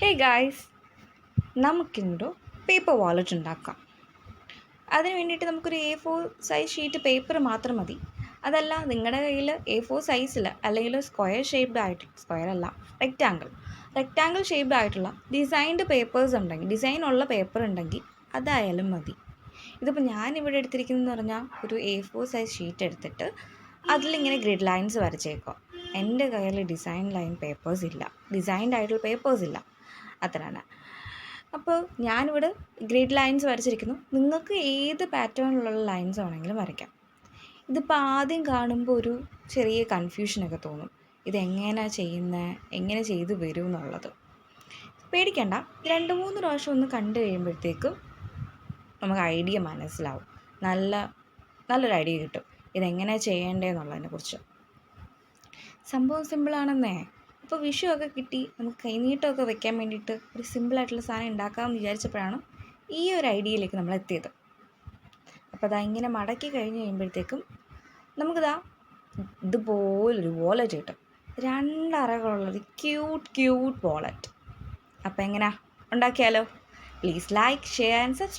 Hey guys, നമുക്കിന്നൊരു paper wallet ഉണ്ടാക്കാം. അതിന് വേണ്ടിയിട്ട് നമുക്കൊരു A4 സൈസ് ഷീറ്റ് പേപ്പർ മാത്രം മതി. അതല്ല, നിങ്ങളുടെ കയ്യിൽ A4 സൈസിൽ അല്ലെങ്കിൽ സ്ക്വയർ ഷേപ്ഡ് ആയിട്ട്, സ്ക്വയർ അല്ല, റെക്റ്റാങ്കിൾ ഷേപ്ഡ് ആയിട്ടുള്ള ഡിസൈൻഡ് പേപ്പേഴ്സ് ഉണ്ടെങ്കിൽ, ഡിസൈൻ ഉള്ള പേപ്പർ ഉണ്ടെങ്കിൽ അതായാലും മതി. ഇതിപ്പോൾ ഞാനിവിടെ എടുത്തിരിക്കുന്നതെന്ന് പറഞ്ഞാൽ ഒരു A4 സൈസ് ഷീറ്റ് എടുത്തിട്ട് അതിലിങ്ങനെ ഗ്രിഡ് ലൈൻസ് വരച്ചേക്കുക. എൻ്റെ കയ്യിൽ ഡിസൈൻഡ് ആയിട്ടുള്ള പേപ്പേഴ്സ് ഇല്ല, അത്രയാണ്. അപ്പോൾ ഞാനിവിടെ ഗ്രിഡ് ലൈൻസ് വരച്ചിരിക്കുന്നു. നിങ്ങൾക്ക് ഏത് പാറ്റേണിലുള്ള ലൈൻസ് വേണമെങ്കിലും വരയ്ക്കാം. ഇതിപ്പോൾ ആദ്യം കാണുമ്പോൾ ഒരു ചെറിയ കൺഫ്യൂഷനൊക്കെ തോന്നും, എങ്ങനെ ചെയ്ത് വരും എന്നുള്ളത്. പേടിക്കണ്ട, 2-3 പ്രാവശ്യം ഒന്ന് കണ്ടു കഴിയുമ്പോഴത്തേക്കും നമുക്ക് ഐഡിയ മനസ്സിലാവും. നല്ലൊരു ഐഡിയ കിട്ടും ഇതെങ്ങനെ ചെയ്യേണ്ടതെന്നുള്ളതിനെ കുറിച്ച്. സംഭവം സിമ്പിളാണെന്നേ. അപ്പോൾ വിഷുവൊക്കെ കിട്ടി, നമുക്ക് കൈനീട്ടമൊക്കെ വെക്കാൻ വേണ്ടിയിട്ട് ഒരു സിമ്പിളായിട്ടുള്ള സാധനം ഉണ്ടാക്കാമെന്ന് വിചാരിച്ചപ്പോഴാണ് ഈ ഒരു ഐഡിയയിലേക്ക് നമ്മൾ എത്തിയത്. അപ്പോൾ അതാ ഇങ്ങനെ മടക്കി കഴിഞ്ഞ് കഴിയുമ്പോഴത്തേക്കും നമുക്കിതാ ഇതുപോലൊരു വാലറ്റ് കിട്ടും. 2 അറകളുള്ളൊരു ക്യൂട്ട് വാലറ്റ്. അപ്പോൾ എങ്ങനെയാ ഉണ്ടാക്കിയാലോ? Please like, share and subscribe.